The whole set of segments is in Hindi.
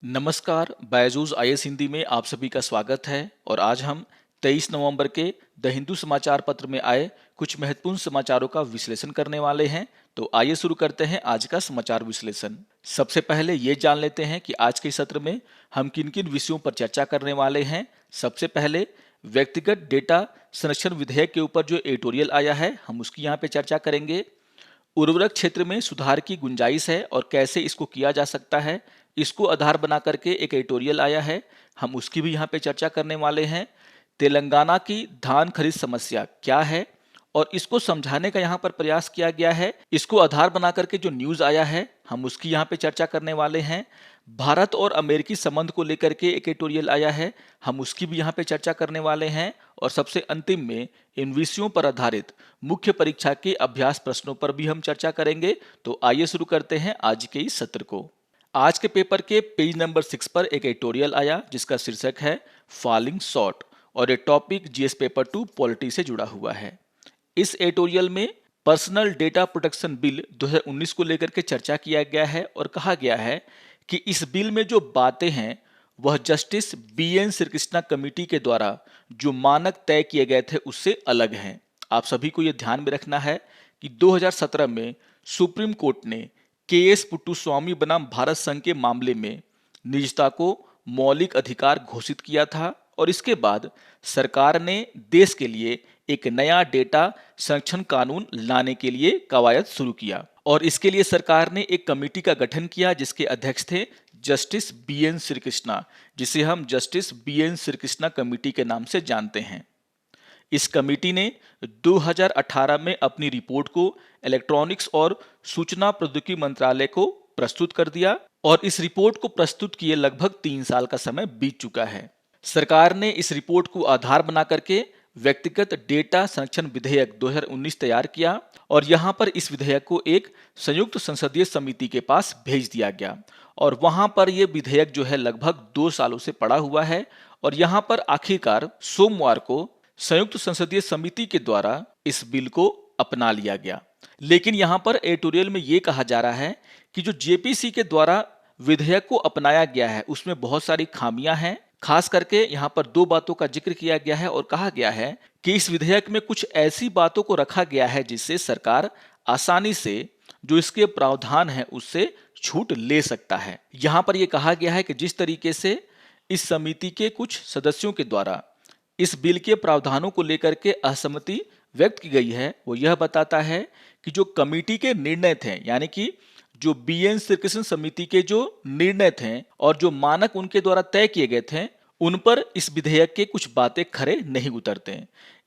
नमस्कार, बायजूस आईएएस हिंदी में आप सभी का स्वागत है और आज हम 23 नवंबर के द हिंदू समाचार पत्र में आए कुछ महत्वपूर्ण समाचारों का विश्लेषण करने वाले हैं। तो आइए शुरू करते हैं आज का समाचार विश्लेषण। सबसे पहले ये जान लेते हैं कि आज के सत्र में हम किन किन विषयों पर चर्चा करने वाले हैं। सबसे पहले व्यक्तिगत डेटा संरक्षण विधेयक के ऊपर जो एडिटोरियल आया है हम उसकी यहाँ पे चर्चा करेंगे। उर्वरक क्षेत्र में सुधार की गुंजाइश है और कैसे इसको किया जा सकता है, इसको आधार बना करके एक एडिटोरियल आया है, हम उसकी भी यहाँ पे चर्चा करने वाले हैं। तेलंगाना की धान खरीद समस्या क्या है और इसको समझाने का यहाँ पर प्रयास किया गया है, इसको आधार बना करके जो न्यूज़ आया है हम उसकी यहाँ पे चर्चा करने वाले हैं। भारत और अमेरिकी संबंध को लेकर के एक एडिटोरियल आया है, हम उसकी भी यहाँ पे चर्चा करने वाले हैं। और सबसे अंतिम में इन विषयों पर आधारित मुख्य परीक्षा के अभ्यास प्रश्नों पर भी हम चर्चा करेंगे। तो आइए शुरू करते हैं आज के इस सत्र को। आज के पेपर के पेज नंबर 6 पर एक एडिटोरियल आया जिसका शीर्षक है फॉलिंग शॉर्ट और ये टॉपिक जीएस पेपर 2 पॉलिटी से जुड़ा हुआ है। इस एडिटोरियल में पर्सनल डेटा प्रोटेक्शन बिल 2019 को लेकर के चर्चा किया गया है और कहा गया है कि इस बिल में जो बातें हैं वह जस्टिस बीएन श्रीकृष्णा कमेटी के द्वारा जो मानक तय किए गए थे उससे अलग हैं। आप सभी को यह ध्यान में रखना है कि 2017 में सुप्रीम कोर्ट ने केएस पुट्टुस्वामी बनाम भारत संघ के मामले में निजता को मौलिक अधिकार घोषित किया था और इसके बाद सरकार ने देश के लिए एक नया डेटा संरक्षण कानून लाने के लिए कवायद शुरू किया और इसके लिए सरकार ने एक कमेटी का गठन किया जिसके अध्यक्ष थे जस्टिस बीएन श्रीकृष्णा, जिसे हम जस्टिस बीएन श्रीकृष्णा कमेटी के नाम से जानते हैं। इस कमेटी ने 2018 में अपनी रिपोर्ट को इलेक्ट्रॉनिक्स और सूचना प्रौद्योगिकी मंत्रालय को प्रस्तुत कर दिया और इस रिपोर्ट को प्रस्तुत किए लगभग 3 साल का समय बीत चुका है। सरकार ने इस रिपोर्ट को आधार बना करके व्यक्तिगत डेटा संरक्षण विधेयक 2019 तैयार किया और यहाँ पर इस विधेयक को एक संयुक्त संसदीय समिति के पास भेज दिया गया और वहाँ पर यह विधेयक जो है लगभग 2 सालों से पड़ा हुआ है और यहाँ पर आखिरकार सोमवार को संयुक्त संसदीय समिति के द्वारा इस बिल को अपना लिया गया। लेकिन यहाँ पर एडिटोरियल में ये कहा जा रहा है कि जो जेपीसी के द्वारा विधेयक को अपनाया गया है उसमें बहुत सारी खामियां हैं। खास करके यहाँ पर 2 बातों का जिक्र किया गया है और कहा गया है कि इस विधेयक में कुछ ऐसी बातों को रखा गया है जिससे सरकार आसानी से जो इसके प्रावधान है उससे छूट ले सकता है। यहाँ पर यह कहा गया है कि जिस तरीके से इस समिति के कुछ सदस्यों के द्वारा इस बिल के प्रावधानों को लेकर के असहमति व्यक्त की गई है वो यह बताता है कि जो कमेटी के निर्णय थे, यानी कि जो बीएन श्रीकृष्ण समिति के जो निर्णय थे और जो मानक उनके द्वारा तय किए गए थे उन पर इस विधेयक के कुछ बातें खरे नहीं उतरते।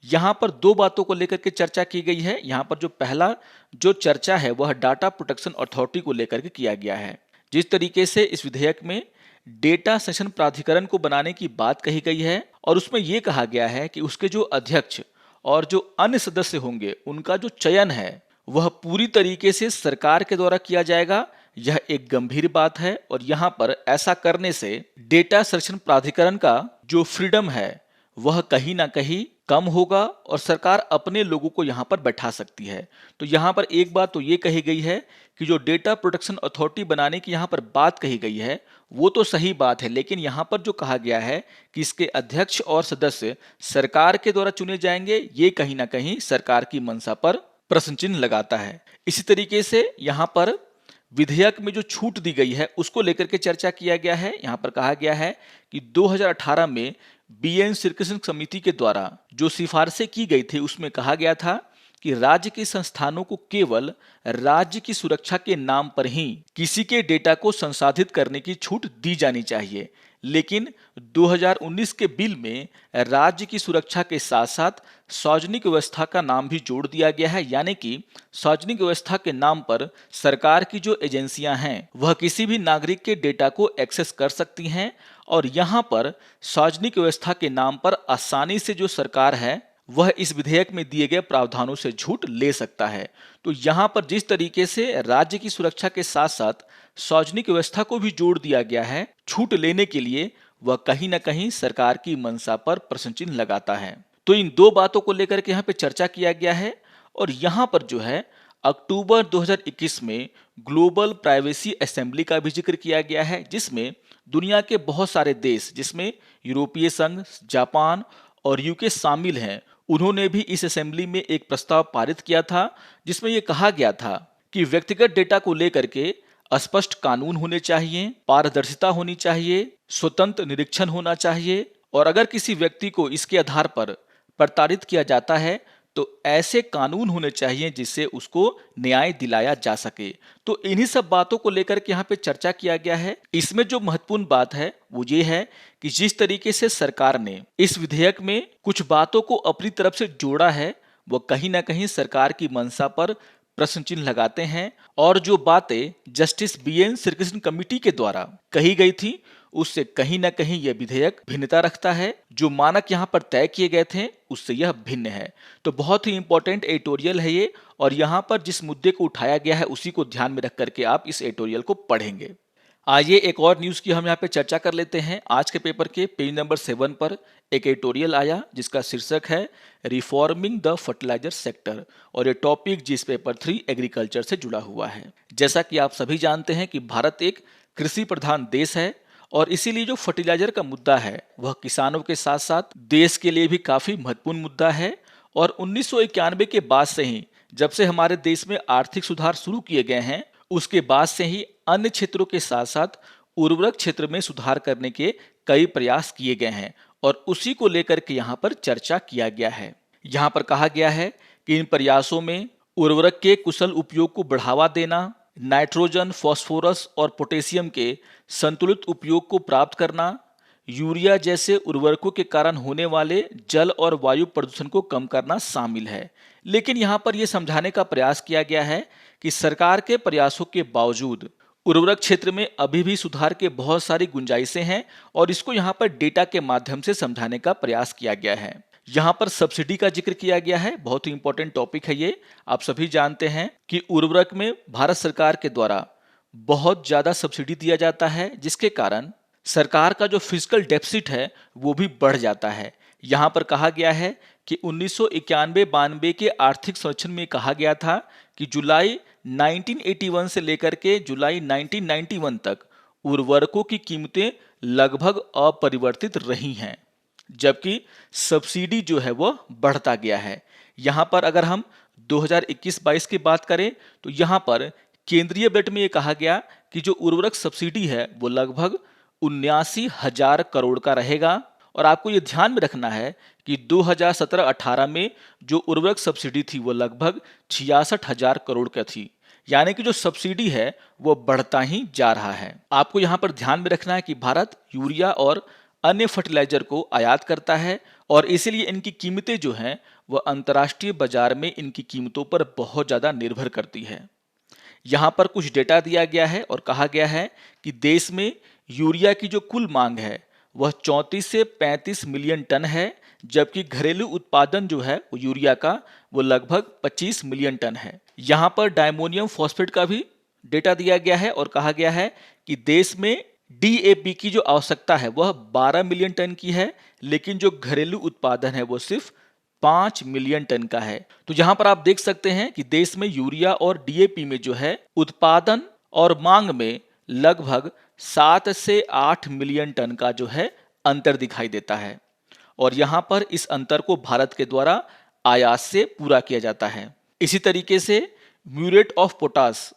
यहाँ पर 2 बातों को लेकर के चर्चा की गई है। यहाँ पर जो पहला जो चर्चा है वह डाटा प्रोटेक्शन अथॉरिटी को लेकर के किया गया है। जिस तरीके से इस विधेयक में डेटा संरक्षण प्राधिकरण को बनाने की बात कही गई है और उसमें यह कहा गया है कि उसके जो अध्यक्ष और जो अन्य सदस्य होंगे उनका जो चयन है वह पूरी तरीके से सरकार के द्वारा किया जाएगा। यह एक गंभीर बात है और यहाँ पर ऐसा करने से डेटा संरक्षण प्राधिकरण का जो फ्रीडम है वह कहीं ना कहीं कम होगा और सरकार अपने लोगों को यहाँ पर बैठा सकती है। तो यहाँ पर एक बात तो ये कही गई है कि जो डेटा प्रोटेक्शन अथॉरिटी बनाने की यहाँ पर बात कही गई है वो तो सही बात है, लेकिन यहाँ पर जो कहा गया है कि इसके अध्यक्ष और सदस्य सरकार के द्वारा चुने जाएंगे, ये कहीं ना कहीं सरकार की मंशा पर प्रश्न चिन्ह लगाता है। इसी तरीके से यहाँ पर विधेयक में जो छूट दी गई है उसको लेकर के चर्चा किया गया है। यहाँ पर कहा गया है कि 2018 में बीएन श्रीकृष्ण समिति के द्वारा जो सिफारिशें की गई थी उसमें कहा गया था कि राज्य के संस्थानों को केवल राज्य की सुरक्षा के नाम पर ही किसी के डेटा को संसाधित करने की छूट दी जानी चाहिए, लेकिन 2019 के बिल में राज्य की सुरक्षा के साथ साथ सार्वजनिक व्यवस्था का नाम भी जोड़ दिया गया है। यानी कि सार्वजनिक व्यवस्था के नाम पर सरकार की जो एजेंसियां हैं वह किसी भी नागरिक के डेटा को एक्सेस कर सकती हैं और यहाँ पर सार्वजनिक व्यवस्था के नाम पर आसानी से जो सरकार है वह इस विधेयक में दिए गए प्रावधानों से छूट ले सकता है। तो यहाँ पर जिस तरीके से राज्य की सुरक्षा के साथ साथ सार्वजनिक व्यवस्था को भी जोड़ दिया गया है छूट लेने के लिए, वह कहीं ना कहीं सरकार की मंशा पर प्रश्न चिन्ह लगाता है। तो इन 2 बातों को लेकर के यहाँ पे चर्चा किया गया है और यहाँ पर जो है अक्टूबर 2021 में ग्लोबल प्राइवेसी असेंबली का भी जिक्र किया गया है जिसमें दुनिया के बहुत सारे देश जिसमें यूरोपीय संघ, जापान और यूके शामिल हैं, उन्होंने भी इस असेंबली में एक प्रस्ताव पारित किया था जिसमें यह कहा गया था कि व्यक्तिगत डेटा को लेकर के स्पष्ट कानून होने चाहिए, पारदर्शिता होनी चाहिए, स्वतंत्र निरीक्षण होना चाहिए और अगर किसी व्यक्ति को इसके आधार पर प्रताड़ित किया जाता है तो ऐसे कानून होने चाहिए जिससे उसको न्याय दिलाया जा सके। तो इन्हीं सब बातों को लेकर के यहाँ पे चर्चा किया गया है। इसमें जो महत्वपूर्ण बात है वो ये है कि जिस तरीके से सरकार ने इस विधेयक में कुछ बातों को अपनी तरफ से जोड़ा है, वो कहीं ना कहीं सरकार की मंशा पर प्रश्न चिन्ह लगाते हैं और जो बातें जस्टिस BN श्रीकृष्ण कमेटी के द्वारा कही गई थी उससे कहीं ना कहीं यह विधेयक भिन्नता रखता है। जो मानक यहाँ पर तय किए गए थे उससे यह भिन्न है। तो बहुत ही इंपॉर्टेंट एडिटोरियल है ये और यहाँ पर जिस मुद्दे को उठाया गया है उसी को ध्यान में रख करके आप इस एडिटोरियल को पढ़ेंगे। आइए एक और न्यूज की हम यहाँ पे चर्चा कर लेते हैं। आज के पेपर के पेज नंबर 7 पर एक एडिटोरियल आया जिसका शीर्षक है रिफॉर्मिंग द फर्टिलाइजर सेक्टर और ये टॉपिक जिस पेपर 3 एग्रीकल्चर से जुड़ा हुआ है। जैसा कि आप सभी जानते हैं कि भारत एक कृषि प्रधान देश है और इसीलिए जो फर्टिलाइजर का मुद्दा है वह किसानों के साथ साथ देश के लिए भी काफी महत्वपूर्ण मुद्दा है। और 1991 के बाद से ही जब से हमारे देश में आर्थिक सुधार शुरू किए गए हैं उसके बाद से ही अन्य क्षेत्रों के साथ साथ उर्वरक क्षेत्र में सुधार करने के कई प्रयास किए गए हैं और उसी को लेकर के यहाँ पर चर्चा किया गया है। यहाँ पर कहा गया है कि इन प्रयासों में उर्वरक के कुशल उपयोग को बढ़ावा देना, नाइट्रोजन, फास्फोरस और पोटेशियम के संतुलित उपयोग को प्राप्त करना, यूरिया जैसे उर्वरकों के कारण होने वाले जल और वायु प्रदूषण को कम करना शामिल है। लेकिन यहाँ पर यह समझाने का प्रयास किया गया है कि सरकार के प्रयासों के बावजूद उर्वरक क्षेत्र में अभी भी सुधार के बहुत सारी गुंजाइशें हैं और इसको यहाँ पर डेटा के माध्यम से समझाने का प्रयास किया गया है। यहाँ पर सब्सिडी का जिक्र किया गया है, बहुत ही इंपॉर्टेंट टॉपिक है ये। आप सभी जानते हैं कि उर्वरक में भारत सरकार के द्वारा बहुत ज्यादा सब्सिडी दिया जाता है जिसके कारण सरकार का जो फिजिकल डेफिसिट है वो भी बढ़ जाता है। यहाँ पर कहा गया है कि 1991-92 के आर्थिक सर्वेक्षण में कहा गया था कि जुलाई 1981 से लेकर के जुलाई 1991 तक उर्वरकों की कीमतें लगभग अपरिवर्तित रही हैं, जबकि सब्सिडी जो है वो बढ़ता गया है। यहाँ पर अगर हम 2021-22 की बात करें तो यहाँ पर केंद्रीय बजट में ये कहा गया कि जो उर्वरक सब्सिडी है वो लगभग 79,000 करोड़ का रहेगा। और आपको ये ध्यान में रखना है कि 2017-18 में जो उर्वरक सब्सिडी थी वो लगभग 66,000 करोड़ का थी, यानी कि जो सब्सिडी है वो बढ़ता ही जा रहा है। आपको यहाँ पर ध्यान में रखना है कि भारत यूरिया और अन्य फर्टिलाइजर को आयात करता है और इसीलिए इनकी कीमतें जो हैं वह अंतर्राष्ट्रीय बाजार में इनकी कीमतों पर बहुत ज़्यादा निर्भर करती है। यहाँ पर कुछ डेटा दिया गया है और कहा गया है कि देश में यूरिया की जो कुल मांग है वह 34 से 35 मिलियन टन है, जबकि घरेलू उत्पादन जो है वो यूरिया का वो लगभग 25 मिलियन टन है। यहाँ पर डायमोनियम फॉस्फेट का भी डेटा दिया गया है और कहा गया है कि देश में DAP की जो आवश्यकता है वह 12 मिलियन टन की है, लेकिन जो घरेलू उत्पादन है वो सिर्फ 5 मिलियन टन का है। तो यहाँ पर आप देख सकते हैं कि देश में यूरिया और DAP में जो है उत्पादन और मांग में लगभग 7 से 8 मिलियन टन का जो है अंतर दिखाई देता है और यहाँ पर इस अंतर को भारत के द्वारा आयात से पूरा किया जाता है। इसी तरीके से म्यूरेट ऑफ पोटाश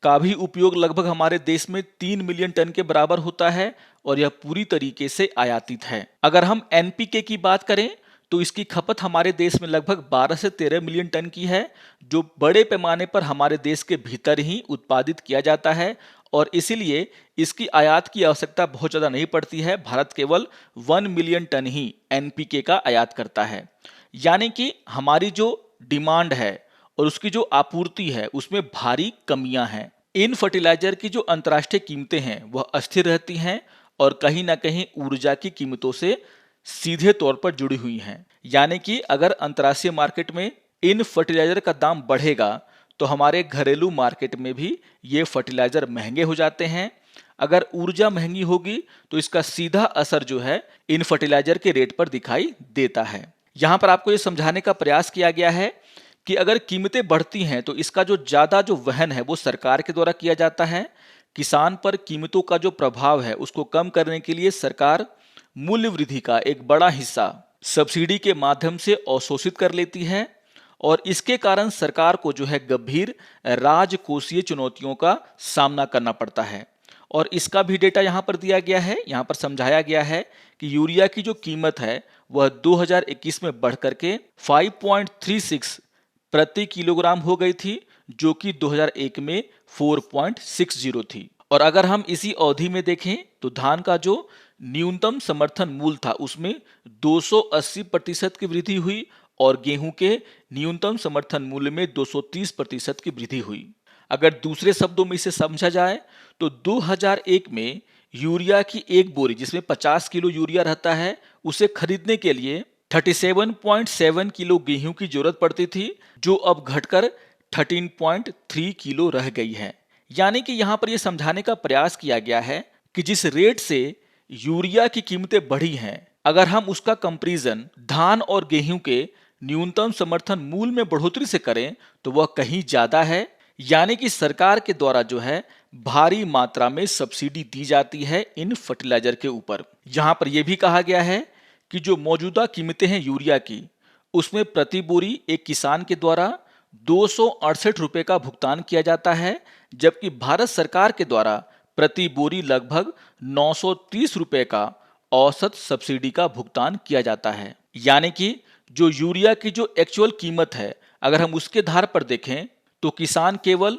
का भी उपयोग लगभग हमारे देश में 3 मिलियन टन के बराबर होता है और यह पूरी तरीके से आयातित है। अगर हम NPK की बात करें तो इसकी खपत हमारे देश में लगभग 12 से 13 मिलियन टन की है, जो बड़े पैमाने पर हमारे देश के भीतर ही उत्पादित किया जाता है और इसीलिए इसकी आयात की आवश्यकता बहुत ज़्यादा नहीं पड़ती है। भारत केवल 1 मिलियन टन ही NPK का आयात करता है, यानी कि हमारी जो डिमांड है और उसकी जो आपूर्ति है उसमें भारी कमियां हैं। इन फर्टिलाइजर की जो अंतर्राष्ट्रीय कीमतें हैं वह अस्थिर रहती हैं और कहीं ना कहीं ऊर्जा की कीमतों से सीधे तौर पर जुड़ी हुई हैं, यानी कि अगर अंतर्राष्ट्रीय मार्केट में इन फर्टिलाइजर का दाम बढ़ेगा तो हमारे घरेलू मार्केट में भी ये फर्टिलाइजर महंगे हो जाते हैं। अगर ऊर्जा महंगी होगी तो इसका सीधा असर जो है इन फर्टिलाइजर के रेट पर दिखाई देता है। यहाँ पर आपको ये समझाने का प्रयास किया गया है कि अगर कीमतें बढ़ती हैं तो इसका जो ज़्यादा जो वहन है वो सरकार के द्वारा किया जाता है, किसान पर कीमतों का जो प्रभाव है उसको कम करने के लिए सरकार मूल्य वृद्धि का एक बड़ा हिस्सा सब्सिडी के माध्यम से अवशोषित कर लेती है और इसके कारण सरकार को जो है गंभीर राजकोषीय चुनौतियों का सामना करना पड़ता है। और इसका भी डेटा यहाँ पर दिया गया है, यहाँ पर समझाया गया है कि यूरिया की जो कीमत है वह 2021 में बढ़ करके 5.36 प्रति किलोग्राम हो गई थी, जो कि 2001 में 4.60 थी। और अगर हम इसी अवधि में देखें तो धान का जो न्यूनतम समर्थन मूल्य था उसमें 280% की वृद्धि हुई और गेहूं के न्यूनतम समर्थन मूल्य में 230% की वृद्धि हुई। अगर दूसरे शब्दों में इसे समझा जाए तो 2001 में यूरिया की एक बोरी जिसमें 50 किलो यूरिया रहता है उसे खरीदने के लिए 37.7 किलो गेहूं की जरूरत पड़ती थी, जो अब घटकर 13.3 किलो रह गई है। यानी कि यहाँ पर यह समझाने का प्रयास किया गया है कि जिस रेट से यूरिया की कीमतें बढ़ी हैं, अगर हम उसका कंपैरिजन धान और गेहूं के न्यूनतम समर्थन मूल्य में बढ़ोतरी से करें तो वह कहीं ज्यादा है। यानी कि सरकार के द्वारा जो है भारी मात्रा में सब्सिडी दी जाती है इन फर्टिलाइजर के ऊपर। यहाँ पर यह भी कहा गया है कि जो मौजूदा कीमतें हैं यूरिया की, उसमें प्रति बोरी एक किसान के द्वारा 268 रुपए का भुगतान किया जाता है, जबकि भारत सरकार के द्वारा प्रति बोरी लगभग 930 रुपए का औसत सब्सिडी का भुगतान किया जाता है। यानी कि जो यूरिया की जो एक्चुअल कीमत है, अगर हम उसके आधार पर देखें तो किसान केवल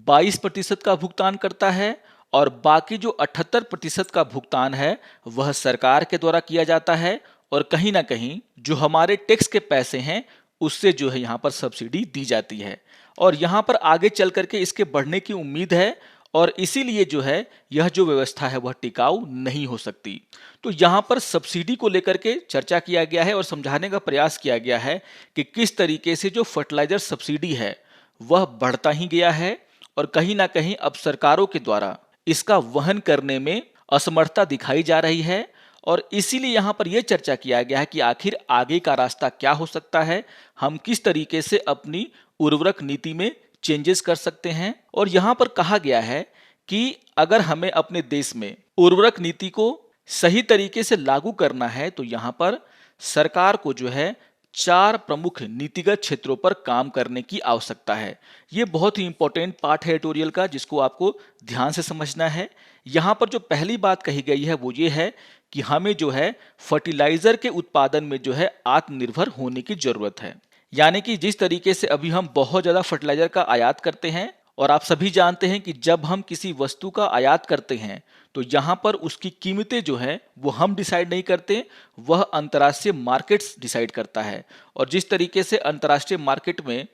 22% का भुगतान करता है और बाकी जो 78% का भुगतान है वह सरकार के द्वारा किया जाता है। और कहीं ना कहीं जो हमारे टैक्स के पैसे हैं उससे जो है यहाँ पर सब्सिडी दी जाती है और यहाँ पर आगे चल करके इसके बढ़ने की उम्मीद है और इसीलिए जो है यह जो व्यवस्था है वह टिकाऊ नहीं हो सकती। तो यहाँ पर सब्सिडी को लेकर के चर्चा किया गया है और समझाने का प्रयास किया गया है कि किस तरीके से जो फर्टिलाइजर सब्सिडी है वह बढ़ता ही गया है और कहीं ना कहीं अब सरकारों के द्वारा इसका वहन करने में असमर्थता दिखाई जा रही है। और इसीलिए यहाँ पर यह चर्चा किया गया है कि आखिर आगे का रास्ता क्या हो सकता है, हम किस तरीके से अपनी उर्वरक नीति में चेंजेस कर सकते हैं। और यहाँ पर कहा गया है कि अगर हमें अपने देश में उर्वरक नीति को सही तरीके से लागू करना है तो यहाँ पर सरकार को जो है 4 प्रमुख नीतिगत क्षेत्रों पर काम करने की आवश्यकता है। ये बहुत ही इंपॉर्टेंट पार्ट है एडिटोरियल का, जिसको आपको ध्यान से समझना है। यहाँ पर जो पहली बात कही गई है वो ये है कि हमें जो है फर्टिलाइजर के उत्पादन में जो है आत्मनिर्भर होने की जरूरत है। यानी कि जिस तरीके से अभी हम बहुत ज्यादा फर्टिलाइजर का आयात करते हैं और आप सभी जानते हैं कि जब हम किसी वस्तु का आयात करते हैं तो यहाँ पर उसकी कीमतें जो है वो हम डिसाइड नहीं करते, वह अंतर्राष्ट्रीय मार्केट्स डिसाइड करता है। और जिस तरीके से अंतर्राष्ट्रीय मार्केट में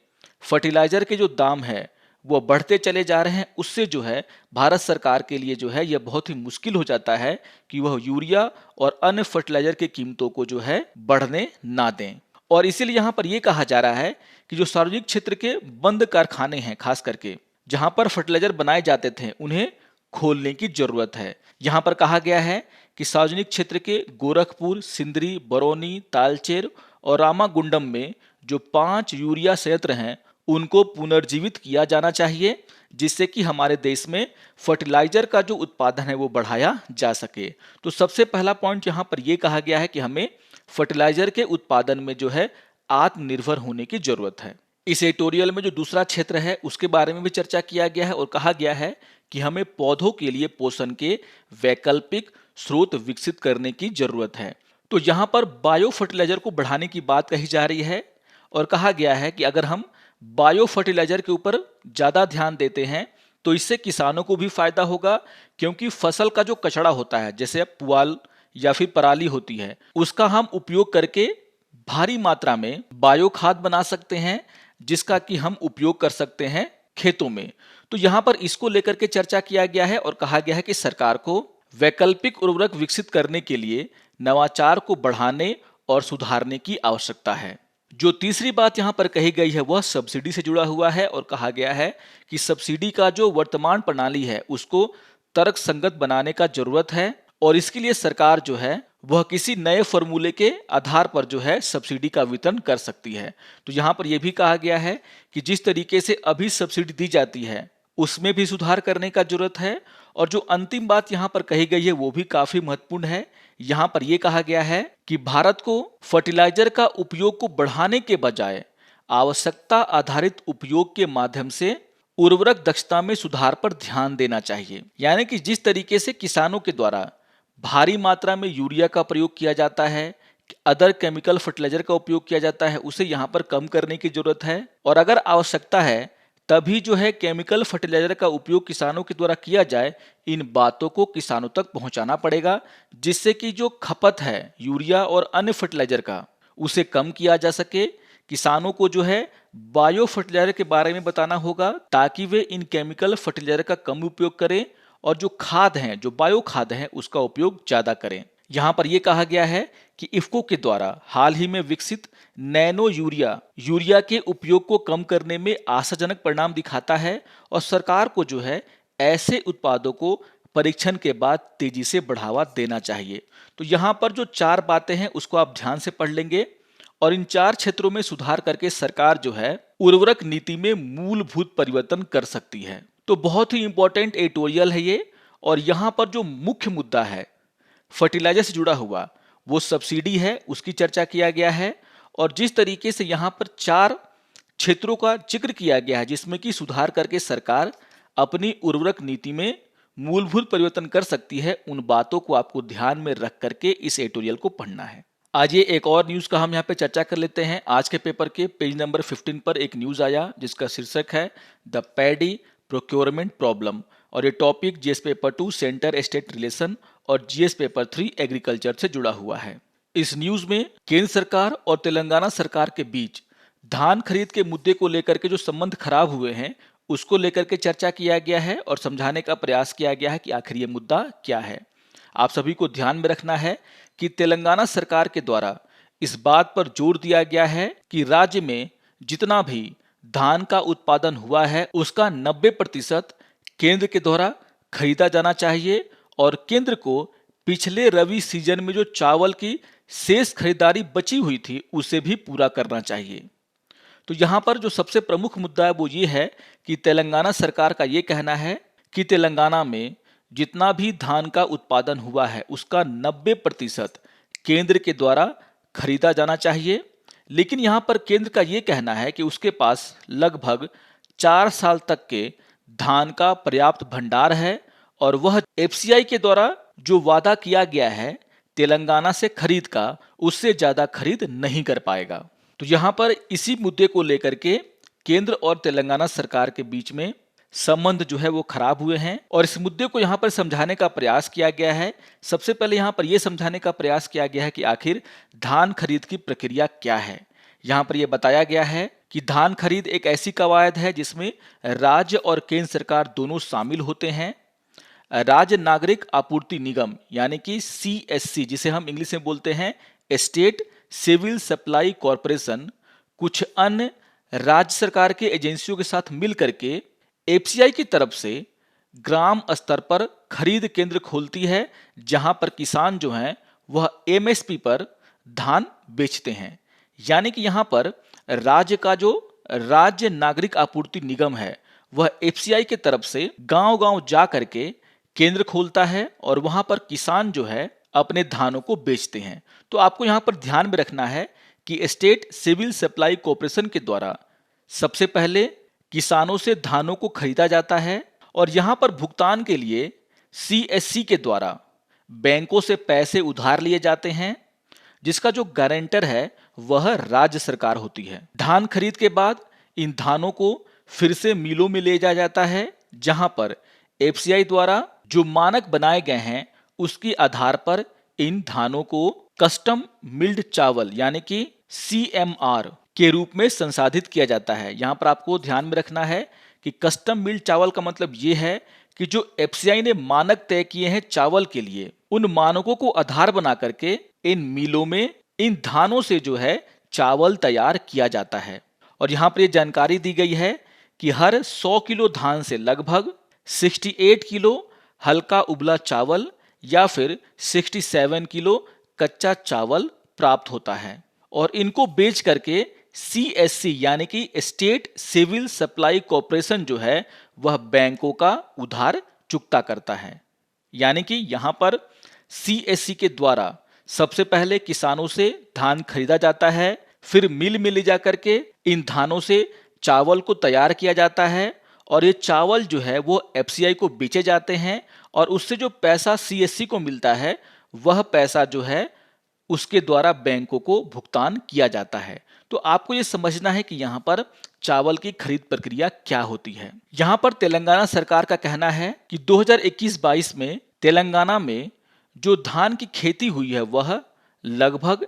फर्टिलाइजर के जो दाम है वो बढ़ते चले जा रहे हैं, उससे जो है भारत सरकार के लिए जो है यह बहुत ही मुश्किल हो जाता है कि वह यूरिया और अन्य फर्टिलाइजर की कीमतों को जो है बढ़ने ना दें। और इसीलिए यहाँ पर यह कहा जा रहा है कि जो सार्वजनिक क्षेत्र के बंद कारखाने हैं, खास करके जहां पर फर्टिलाइजर बनाए जाते थे, उन्हें खोलने की जरूरत है। यहाँ पर कहा गया है कि सार्वजनिक क्षेत्र के गोरखपुर, सिंदरी, बरौनी, तालचेर और रामागुंडम में जो 5 यूरिया संयंत्र हैं उनको पुनर्जीवित किया जाना चाहिए, जिससे कि हमारे देश में फर्टिलाइजर का जो उत्पादन है वो बढ़ाया जा सके। तो सबसे पहला पॉइंट यहाँ पर यह कहा गया है कि हमें फर्टिलाइजर के उत्पादन में जो है आत्मनिर्भर होने की जरूरत है। इस एडिटोरियल में जो दूसरा क्षेत्र है उसके बारे में भी चर्चा किया गया है और कहा गया है कि हमें पौधों के लिए पोषण के वैकल्पिक स्रोत विकसित करने की जरूरत है। तो यहाँ पर बायो फर्टिलाइजर को बढ़ाने की बात कही जा रही है और कहा गया है कि अगर हम बायो फर्टिलाइजर के ऊपर ज्यादा ध्यान देते हैं तो इससे किसानों को भी फायदा होगा, क्योंकि फसल का जो कचरा होता है, जैसे पुआल या फिर पराली होती है, उसका हम उपयोग करके भारी मात्रा में बायो खाद बना सकते हैं, जिसका कि हम उपयोग कर सकते हैं खेतों में। तो यहाँ पर इसको लेकर के चर्चा किया गया है और कहा गया है कि सरकार को वैकल्पिक उर्वरक विकसित करने के लिए नवाचार को बढ़ाने और सुधारने की आवश्यकता है। जो तीसरी बात यहाँ पर कही गई है वह सब्सिडी से जुड़ा हुआ है और कहा गया है कि सब्सिडी का जो वर्तमान प्रणाली है उसको तर्कसंगत बनाने का जरूरत है और इसके लिए सरकार जो है वह किसी नए फॉर्मूले के आधार पर जो है सब्सिडी का वितरण कर सकती है। तो यहाँ पर यह भी कहा गया है कि जिस तरीके से अभी सब्सिडी दी जाती है उसमें भी सुधार करने का जरूरत है और जो अंतिम बात यहाँ पर कही गई है वो भी काफी महत्वपूर्ण है। यहाँ पर यह कहा गया है कि भारत को फर्टिलाइजर का उपयोग को बढ़ाने के बजाय आवश्यकता आधारित उपयोग के माध्यम से उर्वरक दक्षता में सुधार पर ध्यान देना चाहिए। यानी कि जिस तरीके से किसानों के द्वारा भारी मात्रा में यूरिया का प्रयोग किया जाता है, अदर केमिकल फर्टिलाइजर का उपयोग किया जाता है, उसे यहाँ पर कम करने की जरूरत है। और अगर आवश्यकता है तभी जो है केमिकल फर्टिलाइजर का उपयोग किसानों के द्वारा किया जाए। इन बातों को किसानों तक पहुंचाना पड़ेगा, जिससे कि जो खपत है यूरिया और अन्य फर्टिलाइजर का उसे कम किया जा सके। किसानों को जो है बायो फर्टिलाइजर के बारे में बताना होगा, ताकि वे इन केमिकल फर्टिलाइजर का कम उपयोग करें और जो खाद हैं, जो बायो खाद हैं, उसका उपयोग ज्यादा करें। यहाँ पर यह कहा गया है कि इफ्को के द्वारा हाल ही में विकसित नैनो यूरिया के उपयोग को कम करने में आशाजनक परिणाम दिखाता है और सरकार को जो है ऐसे उत्पादों को परीक्षण के बाद तेजी से बढ़ावा देना चाहिए। तो यहाँ पर जो 4 बातें हैं उसको आप ध्यान से पढ़ लेंगे और इन 4 क्षेत्रों में सुधार करके सरकार जो है उर्वरक नीति में मूलभूत परिवर्तन कर सकती है। तो बहुत ही इंपॉर्टेंट एडिटोरियल है ये। और यहाँ पर जो मुख्य मुद्दा है फर्टिलाइजर से जुड़ा हुआ वो सब्सिडी है, उसकी चर्चा किया गया है। और जिस तरीके से यहाँ पर 4 क्षेत्रों का जिक्र किया गया है जिसमें कि सुधार करके सरकार अपनी उर्वरक नीति में मूलभूत परिवर्तन कर सकती है, उन बातों को आपको ध्यान में रख करके इस एडिटोरियल को पढ़ना है। आज ये एक और न्यूज का हम यहाँ पे चर्चा कर लेते हैं। आज के पेपर के पेज नंबर 15 पर एक न्यूज आया जिसका शीर्षक है द पैडी प्रोक्योरमेंट प्रॉब्लम, और ये topic GS paper 2 centre state relation और जीएस पेपर 3 एग्रीकल्चर से जुड़ा हुआ है। इस न्यूज में केंद्र सरकार और तेलंगाना सरकार के बीच धान खरीद के मुद्दे को लेकर के जो संबंध खराब हुए हैं उसको लेकर के चर्चा किया गया है और समझाने का प्रयास किया गया है कि आखिर ये मुद्दा क्या है। आप सभी को ध्यान में रखना है कि तेलंगाना सरकार के द्वारा इस बात पर जोर दिया गया है कि राज्य में जितना भी धान का उत्पादन हुआ है उसका 90% केंद्र के द्वारा खरीदा जाना चाहिए और केंद्र को पिछले रबी सीजन में जो चावल की शेष खरीदारी बची हुई थी उसे भी पूरा करना चाहिए। तो यहाँ पर जो सबसे प्रमुख मुद्दा है वो ये है कि तेलंगाना सरकार का ये कहना है कि तेलंगाना में जितना भी धान का उत्पादन हुआ है उसका 90% केंद्र के द्वारा खरीदा जाना चाहिए। लेकिन यहाँ पर केंद्र का ये कहना है कि उसके पास लगभग 4 साल तक के धान का पर्याप्त भंडार है और वह एफसीआई के द्वारा जो वादा किया गया है तेलंगाना से खरीद का, उससे ज्यादा खरीद नहीं कर पाएगा। तो यहाँ पर इसी मुद्दे को लेकर के केंद्र और तेलंगाना सरकार के बीच में संबंध जो है वो खराब हुए हैं और इस मुद्दे को यहाँ पर समझाने का प्रयास किया गया है। सबसे पहले यहाँ पर यह समझाने का प्रयास किया गया है कि आखिर धान खरीद की प्रक्रिया क्या है। यहाँ पर यह बताया गया है कि धान खरीद एक ऐसी कवायद है जिसमें राज्य और केंद्र सरकार दोनों शामिल होते हैं। राज्य नागरिक आपूर्ति निगम यानी कि सीएससी, जिसे हम इंग्लिश में बोलते हैं स्टेट सिविल सप्लाई कॉरपोरेशन, कुछ अन्य राज्य सरकार के एजेंसियों के साथ मिल करके एफसीआई की तरफ से ग्राम स्तर पर खरीद केंद्र खोलती है जहां पर किसान जो हैं वह एमएसपी पर धान बेचते हैं। यानी कि यहां पर राज्य का जो राज्य नागरिक आपूर्ति निगम है वह एफसीआई के तरफ से गांव-गांव जा करके केंद्र खोलता है और वहां पर किसान जो है अपने धानों को बेचते हैं। तो आपको यहां पर ध्यान में रखना है कि स्टेट सिविल सप्लाई कॉरपोरेशन के द्वारा सबसे पहले किसानों से धानों को खरीदा जाता है और यहां पर भुगतान के लिए सीएससी के द्वारा बैंकों से पैसे उधार लिए जाते हैं, जिसका जो गारंटर है वह राज्य सरकार होती है। धान खरीद के बाद इन धानों को फिर से मिलों में ले जाया जाता है जहां पर एफसीआई द्वारा जो मानक बनाए गए हैं उसके आधार पर इन धानों को कस्टम मिल्ड चावल यानी कि सीएमआर के रूप में संसाधित किया जाता है। यहां पर आपको ध्यान में रखना है कि कस्टम मिल्ड चावल का मतलब यह है कि जो एफसीआई ने मानक तय किए हैं चावल के लिए, उन मानकों को आधार बना करके इन मिलों में इन धानों से जो है चावल तैयार किया जाता है। और यहां पर यह जानकारी दी गई है कि हर 100 किलो धान से लगभग 68 किलो हल्का उबला चावल या फिर 67 किलो कच्चा चावल प्राप्त होता है और इनको बेच करके सीएससी यानी कि स्टेट सिविल सप्लाई कॉरपोरेशन जो है वह बैंकों का उधार चुकता करता है। यानी कि यहाँ पर सीएससी के द्वारा सबसे पहले किसानों से धान खरीदा जाता है, फिर मिल में ले जाकर के इन धानों से चावल को तैयार किया जाता है और ये चावल जो है वो एफसीआई को बेचे जाते हैं और उससे जो पैसा सीएससी को मिलता है वह पैसा जो है उसके द्वारा बैंकों को भुगतान किया जाता है। तो आपको ये समझना है कि यहाँ पर चावल की खरीद प्रक्रिया क्या होती है। यहाँ पर तेलंगाना सरकार का कहना है कि 2021-22 में तेलंगाना में जो धान की खेती हुई है वह लगभग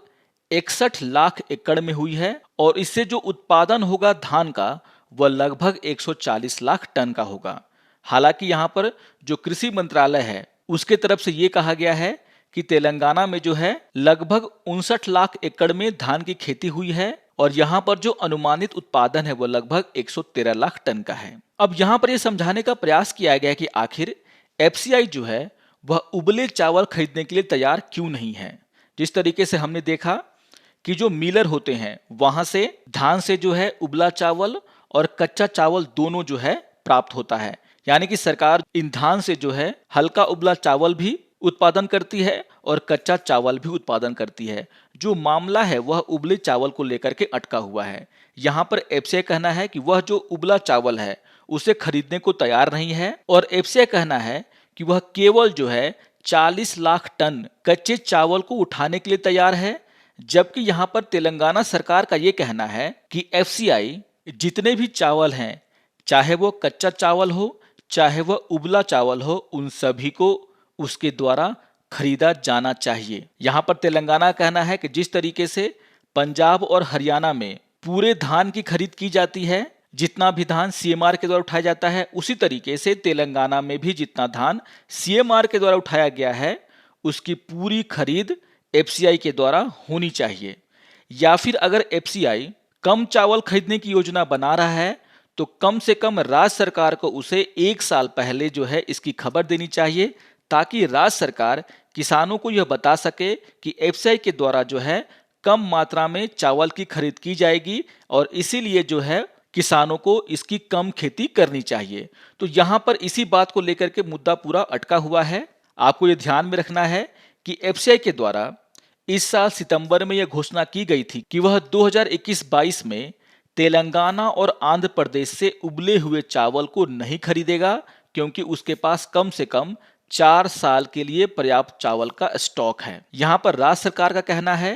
61 लाख एकड़ में हुई है और इससे जो उत्पादन होगा धान का वह लगभग 140 लाख टन का होगा। हालांकि यहाँ पर जो कृषि मंत्रालय है उसके तरफ से ये कहा गया है कि तेलंगाना में जो है लगभग 59 लाख एकड़ में धान की खेती हुई है और यहाँ पर जो अनुमानित उत्पादन है वो लगभग 113 लाख टन का है। अब यहाँ पर ये समझाने का प्रयास किया गया कि आखिर एफसीआई जो है वह उबले चावल खरीदने के लिए तैयार क्यों नहीं है। जिस तरीके से हमने देखा कि जो मिलर होते हैं वहां से धान से जो है उबला चावल और कच्चा चावल दोनों जो है प्राप्त होता है, यानी कि सरकार इन धान से जो है हल्का उबला चावल भी उत्पादन करती है और कच्चा चावल भी उत्पादन करती है। जो मामला है वह उबले चावल को लेकर के अटका हुआ है। यहाँ पर एफसीआई कहना है कि वह जो उबला चावल है उसे खरीदने को तैयार नहीं है और एफसीआई कहना है कि वह केवल जो है 40 लाख टन कच्चे चावल को उठाने के लिए तैयार है। जबकि यहाँ पर तेलंगाना सरकार का ये कहना है कि एफसीआई जितने भी चावल हैं, चाहे वो कच्चा चावल हो चाहे वह उबला चावल हो, उन सभी को उसके द्वारा खरीदा जाना चाहिए। यहाँ पर तेलंगाना का कहना है कि जिस तरीके से पंजाब और हरियाणा में पूरे धान की खरीद की जाती है, जितना भी धान सीएमआर के द्वारा उठाया जाता है, उसी तरीके से तेलंगाना में भी जितना धान सीएमआर के द्वारा उठाया गया है उसकी पूरी खरीद एफसीआई के द्वारा होनी चाहिए। या फिर अगर एफसीआई कम चावल खरीदने की योजना बना रहा है तो कम से कम राज्य सरकार को उसे 1 साल पहले जो है इसकी खबर देनी चाहिए, ताकि राज्य सरकार किसानों को यह बता सके कि एफसीआई के द्वारा जो है कम मात्रा में चावल की खरीद की जाएगी और इसीलिए जो है किसानों को इसकी कम खेती करनी चाहिए। तो यहाँ पर इसी बात को लेकर के मुद्दा पूरा अटका हुआ है। आपको ये ध्यान में रखना है कि एफसीआई के द्वारा इस साल सितंबर में यह घोषणा की गई थी कि वह 2021-22 में तेलंगाना और आंध्र प्रदेश से उबले हुए चावल को नहीं खरीदेगा, क्योंकि उसके पास कम से कम 4 साल के लिए पर्याप्त चावल का स्टॉक है। यहाँ पर राज्य सरकार का कहना है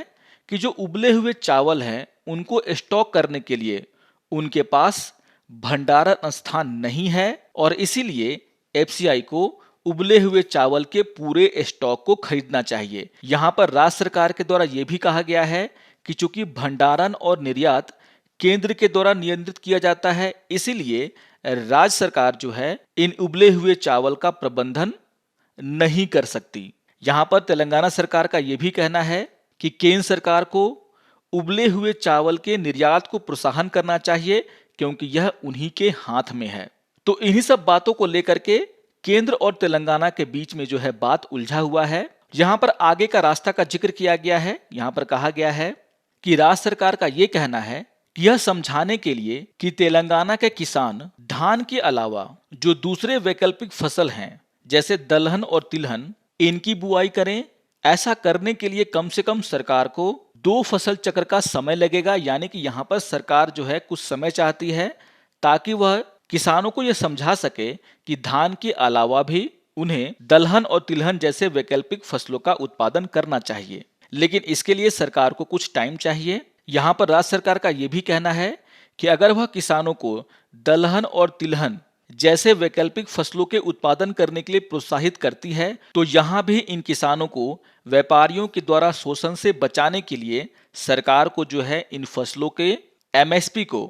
कि जो उबले हुए चावल हैं उनको स्टॉक करने के लिए उनके पास भंडारण स्थान नहीं है और इसीलिए एफसीआई को उबले हुए चावल के पूरे स्टॉक को खरीदना चाहिए। यहाँ पर राज्य सरकार के द्वारा यह भी कहा गया है कि चूंकि भंडारण और निर्यात केंद्र के द्वारा नियंत्रित किया जाता है, इसीलिए राज्य सरकार जो है इन उबले हुए चावल का प्रबंधन नहीं कर सकती। यहाँ पर तेलंगाना सरकार का यह भी कहना है कि केंद्र सरकार को उबले हुए चावल के निर्यात को प्रोत्साहन करना चाहिए, क्योंकि यह उन्हीं के हाथ में है। तो इन्हीं सब बातों को लेकर के केंद्र और तेलंगाना के बीच में जो है बात उलझा हुआ है। यहाँ पर आगे का रास्ता का जिक्र किया गया है। यहाँ पर कहा गया है कि राज्य सरकार का ये कहना है कि यह समझाने के लिए कि तेलंगाना के किसान धान के अलावा जो दूसरे वैकल्पिक फसल हैं जैसे दलहन और तिलहन, इनकी बुआई करें। ऐसा करने के लिए कम से कम सरकार को 2 फसल चक्र का समय लगेगा, यानी कि यहाँ पर सरकार जो है कुछ समय चाहती है ताकि वह किसानों को यह समझा सके कि धान के अलावा भी उन्हें दलहन और तिलहन जैसे वैकल्पिक फसलों का उत्पादन करना चाहिए। लेकिन इसके लिए सरकार को कुछ टाइम चाहिए। यहाँ पर राज्य सरकार का यह भी कहना है कि अगर वह किसानों को दलहन और तिलहन जैसे वैकल्पिक फसलों के उत्पादन करने के लिए प्रोत्साहित करती है, तो यहाँ भी इन किसानों को व्यापारियों के द्वारा शोषण से बचाने के लिए सरकार को जो है इन फसलों के एमएसपी को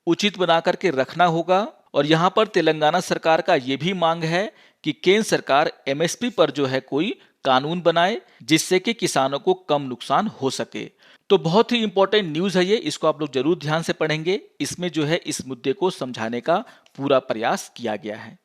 उचित बना करके रखना होगा। और यहाँ पर तेलंगाना सरकार का ये भी मांग है कि केंद्र सरकार एमएसपी पर जो है कोई कानून बनाए जिससे कि किसानों को कम नुकसान हो सके। तो बहुत ही इंपॉर्टेंट न्यूज़ है ये, इसको आप लोग जरूर ध्यान से पढ़ेंगे। इसमें जो है इस मुद्दे को समझाने का पूरा प्रयास किया गया है।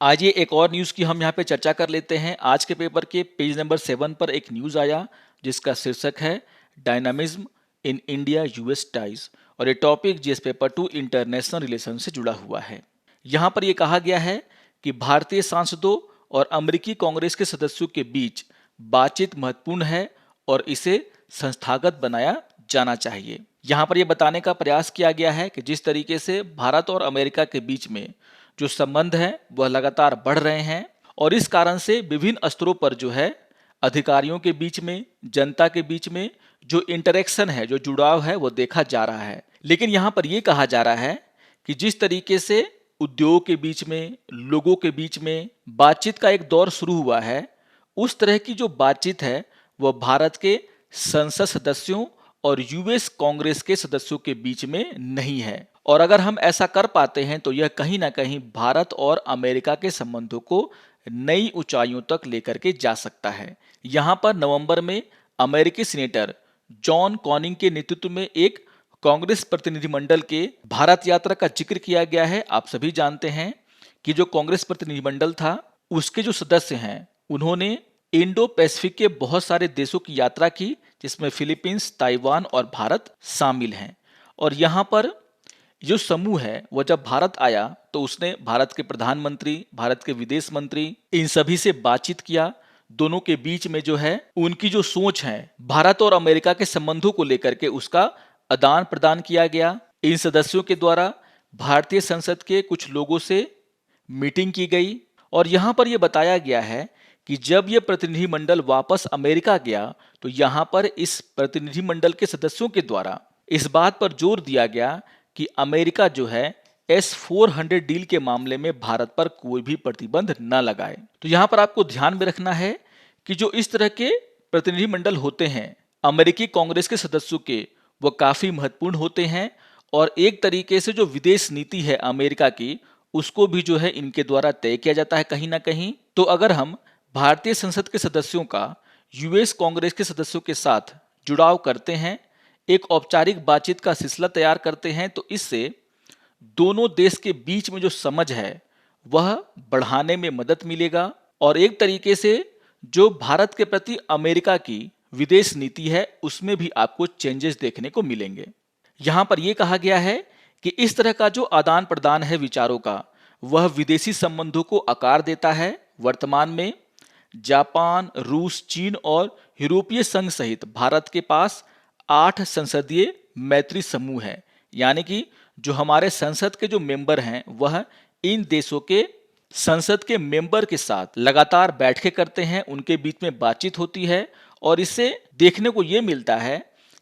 आज ये एक और न्यूज़ की हम यहाँ पे चर्चा कर लेते हैं। आज के पेपर के पेज नंबर 7 पर एक न्यूज़ आया जिसका शीर्षक है dynamism in India US ties, और ये topic GS paper 2 international relation से जुड़ा हुआ है। यहाँ पर यह कहा गया है कि भारतीय सांसदों और अमेरिकी कांग्रेस के सदस्यों के बीच बातचीत महत्वपूर्ण है और इसे संस्थागत बनाया जाना चाहिए। यहाँ पर यह बताने का प्रयास किया गया है कि जिस तरीके से भारत और अमेरिका के बीच में जो संबंध है वह लगातार बढ़ रहे हैं और इस कारण से विभिन्न स्तरों पर जो है अधिकारियों के बीच में, जनता के बीच में जो इंटरेक्शन है, जो जुड़ाव है वो देखा जा रहा है। लेकिन यहाँ पर यह कहा जा रहा है कि जिस तरीके से उद्योग के बीच में, लोगों के बीच में बातचीत का एक दौर शुरू हुआ है, उस तरह की जो बातचीत है वह भारत के संसद सदस्यों और यूएस कांग्रेस के सदस्यों के बीच में नहीं है। और अगर हम ऐसा कर पाते हैं तो यह कहीं ना कहीं भारत और अमेरिका के संबंधों को नई ऊंचाइयों तक लेकर के जा सकता है। यहाँ पर नवंबर में अमेरिकी सीनेटर जॉन कॉनिंग के नेतृत्व में एक कांग्रेस प्रतिनिधिमंडल के भारत यात्रा का जिक्र किया गया है। आप सभी जानते हैं कि जो कांग्रेस प्रतिनिधिमंडल था उसके जो सदस्य हैं उन्होंने इंडो पैसिफिक के बहुत सारे देशों की यात्रा की, जिसमें फिलीपींस, ताइवान और भारत शामिल हैं। और यहाँ पर जो समूह है वह जब भारत आया तो उसने भारत के प्रधानमंत्री, भारत के विदेश मंत्री, इन सभी से बातचीत किया। दोनों के बीच में जो है उनकी जो सोच है भारत और अमेरिका के संबंधों को लेकर के उसका आदान प्रदान किया गया। इन सदस्यों के द्वारा भारतीय संसद के कुछ लोगों से मीटिंग की गई और यहाँ पर यह बताया गया है कि जब यह प्रतिनिधिमंडल वापस अमेरिका गया तो यहाँ पर इस प्रतिनिधिमंडल के सदस्यों के द्वारा इस बात पर जोर दिया गया कि अमेरिका जो है S-400 डील के मामले में भारत पर कोई भी प्रतिबंध न लगाए। तो यहाँ पर आपको ध्यान में रखना है कि जो इस तरह के प्रतिनिधिमंडल होते हैं अमेरिकी कांग्रेस के सदस्यों के, वो काफी महत्वपूर्ण होते हैं और एक तरीके से जो विदेश नीति है अमेरिका की उसको भी जो है इनके द्वारा तय किया जाता है कहीं ना कहीं। तो अगर हम भारतीय संसद के सदस्यों का यूएस कांग्रेस के सदस्यों के साथ जुड़ाव करते हैं, एक औपचारिक बातचीत का सिलसिला तैयार करते हैं, तो इससे दोनों देश के बीच में जो समझ है वह बढ़ाने में मदद मिलेगा और एक तरीके से जो भारत के प्रति अमेरिका की विदेश नीति है उसमें भी आपको चेंजेस देखने को मिलेंगे। यहाँ पर यह कहा गया है कि इस तरह का जो आदान प्रदान है विचारों का वह विदेशी संबंधों को आकार देता है। वर्तमान में जापान, रूस, चीन और यूरोपीय संघ सहित भारत के पास 8 संसदीय मैत्री समूह है, यानी कि जो हमारे संसद के जो मेंबर हैं वह इन देशों के संसद के मेंबर के साथ लगातार बैठकें करते हैं, उनके बीच में बातचीत होती है और इससे देखने को ये मिलता है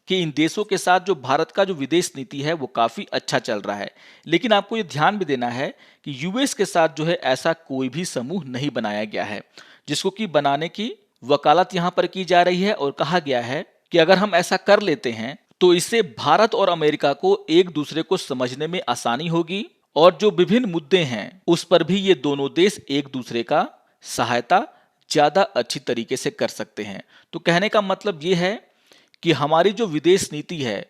कि इन देशों के साथ जो भारत का जो विदेश नीति है वो काफी अच्छा चल रहा है। लेकिन आपको ये ध्यान भी देना है कि यूएस के साथ जो है ऐसा कोई भी समूह नहीं बनाया गया है जिसको कि बनाने की वकालत यहाँ पर की जा रही है और कहा गया है कि अगर हम ऐसा कर लेते हैं तो इससे भारत और अमेरिका को एक दूसरे को समझने में आसानी होगी और जो विभिन्न मुद्दे हैं उस पर भी ये दोनों देश एक दूसरे का सहायता ज्यादा अच्छी तरीके से कर सकते हैं। तो कहने का मतलब ये है कि हमारी जो विदेश नीति है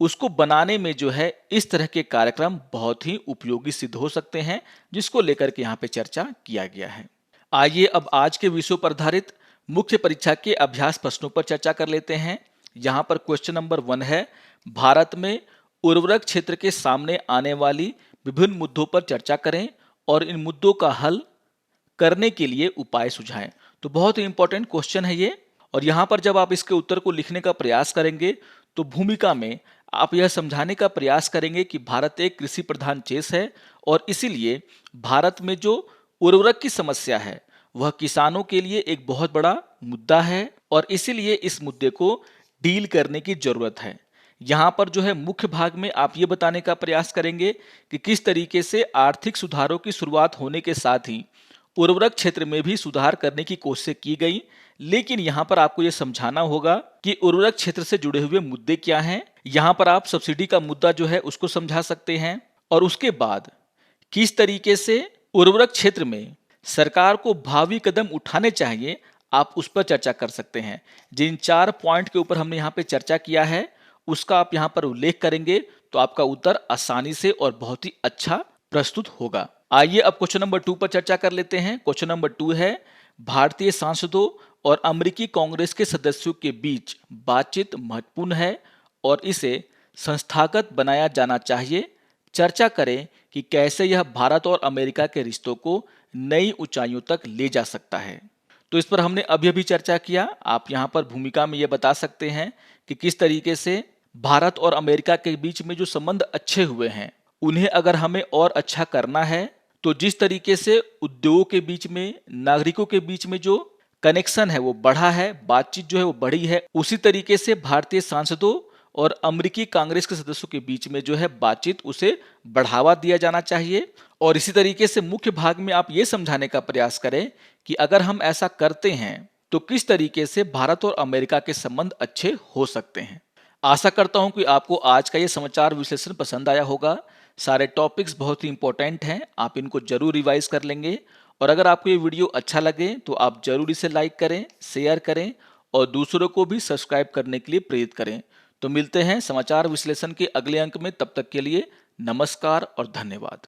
उसको बनाने में जो है इस तरह के कार्यक्रम बहुत ही उपयोगी सिद्ध हो सकते हैं, जिसको लेकर के यहाँ पे चर्चा किया गया है। आइए अब आज के विषयों पर आधारित मुख्य परीक्षा के अभ्यास प्रश्नों पर चर्चा कर लेते हैं। यहाँ पर क्वेश्चन नंबर 1 है, भारत में उर्वरक क्षेत्र के सामने आने वाली विभिन्न मुद्दों पर चर्चा करें और इन मुद्दों का हल करने के लिए उपाय सुझाएं। तो बहुत ही इंपॉर्टेंट क्वेश्चन है ये और यहाँ पर जब आप इसके उत्तर को लिखने का प्रयास करेंगे तो भूमिका में आप यह समझाने का प्रयास करेंगे कि भारत एक कृषि प्रधान देश है और इसीलिए भारत में जो उर्वरक की समस्या है वह किसानों के लिए एक बहुत बड़ा मुद्दा है और इसीलिए इस मुद्दे को डील करने की जरूरत है। यहाँ पर जो है मुख्य भाग में आप ये बताने का प्रयास करेंगे कि किस तरीके से आर्थिक सुधारों की शुरुआत होने के साथ ही उर्वरक क्षेत्र में भी सुधार करने की कोशिश की गई, लेकिन यहाँ पर आपको यह समझाना होगा कि उर्वरक क्षेत्र से जुड़े हुए मुद्दे क्या हैं। यहाँ पर आप सब्सिडी का मुद्दा जो है उसको समझा सकते हैं और उसके बाद किस तरीके से उर्वरक क्षेत्र में सरकार को भावी कदम उठाने चाहिए आप उस पर चर्चा कर सकते हैं। जिन 4 पॉइंट के ऊपर हमने यहाँ पे चर्चा किया है उसका आप यहाँ पर उल्लेख करेंगे तो आपका उत्तर आसानी से और बहुत ही अच्छा प्रस्तुत होगा। आइए अब क्वेश्चन नंबर 2 पर चर्चा कर लेते हैं। क्वेश्चन नंबर 2 है, भारतीय सांसदों और अमेरिकी कांग्रेस के सदस्यों के बीच बातचीत महत्वपूर्ण है और इसे संस्थागत बनाया जाना चाहिए। चर्चा करें कि कैसे यह भारत और अमेरिका के रिश्तों को नई ऊंचाइयों तक ले जा सकता है। तो इस पर हमने अभी अभी चर्चा किया। आप यहाँ पर भूमिका में ये बता सकते हैं कि किस तरीके से भारत और अमेरिका के बीच में जो संबंध अच्छे हुए हैं, उन्हें अगर हमें और अच्छा करना है तो जिस तरीके से उद्योगों के बीच में, नागरिकों के बीच में जो कनेक्शन है वो बढ़ा है, बातचीत जो है वो बढ़ी है, उसी तरीके से भारतीय सांसदों और अमेरिकी कांग्रेस के सदस्यों के बीच में जो है बातचीत, उसे बढ़ावा दिया जाना चाहिए। और इसी तरीके से मुख्य भाग में आप ये समझाने का प्रयास करें कि अगर हम ऐसा करते हैं तो किस तरीके से भारत और अमेरिका के संबंध अच्छे हो सकते हैं। आशा करता हूं कि आपको आज का ये समाचार विश्लेषण पसंद आया होगा। सारे टॉपिक्स बहुत ही इंपॉर्टेंट हैं, आप इनको जरूर रिवाइज कर लेंगे। और अगर आपको ये वीडियो अच्छा लगे तो आप जरूर इसे लाइक करें, शेयर करें और दूसरों को भी सब्सक्राइब करने के लिए प्रेरित करें। तो मिलते हैं समाचार विश्लेषण के अगले अंक में, तब तक के लिए नमस्कार और धन्यवाद।